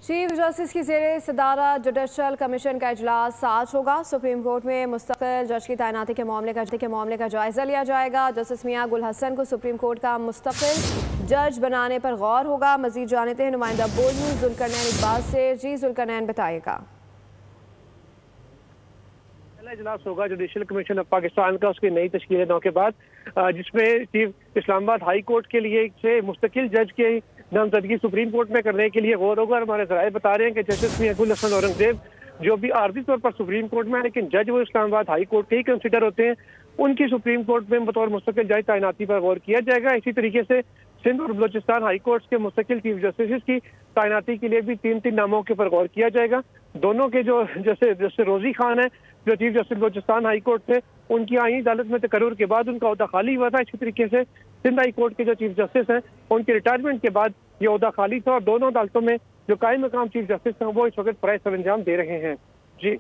Chief justice की ज़ेरे सदारत जुडिशल कमीशन का इजलास आज होगा। सुप्रीम कोर्ट में मुस्तकिल जज की तैनाती के मामले का जायजा लिया जाएगा। जस्टिस मियां गुल हसन को सुप्रीम कोर्ट का मुस्तकिल जज बनाने पर गौर होगा। मजीद जानते हैं नुमाइंदा बोलू जुल्करनैन इकबाल से। जी जुल्करनैन बताइएगा। पहला इजलास होगा जुडिशल कमीशन ऑफ पाकिस्तान का उसकी नई तश्कील 9 के बाद, जिसमें चीफ इस्लामाबाद हाई कोर्ट के लिए से मुस्तकिल जज के नामजदगी सुप्रीम कोर्ट में करने के लिए गौर होगा। और हमारे जराए बता रहे हैं कि जस्टिस मियां गुल हसन औरंगजेब जो भी आर्जी तौर पर सुप्रीम कोर्ट में है, लेकिन जज वो इस्लामाबाद हाई कोर्ट के ही कंसिडर होते हैं, उनकी सुप्रीम कोर्ट में बतौर मुस्तकिल जज तैनाती पर गौर किया जाएगा। इसी तरीके से सिंध और बलोचिस्तान हाई कोर्ट के मुस्तकिल चीफ जस्टिस की तैनाती के लिए भी तीन नामों के ऊपर गौर किया जाएगा। दोनों के जो जैसे रोजी खान है जो chief justice Balochistan high court थे, उनकी आईनी अदालत में तकर्रुर के बाद उनका ओहदा खाली हुआ था। इसी तरीके से सिंध हाई कोर्ट के जो चीफ जस्टिस हैं, उनके रिटायरमेंट के बाद ये ओहदा खाली था और दोनों अदालतों में जो कायम मकाम चीफ जस्टिस हैं वो इस वक्त फराइज सरंजाम दे रहे हैं। जी।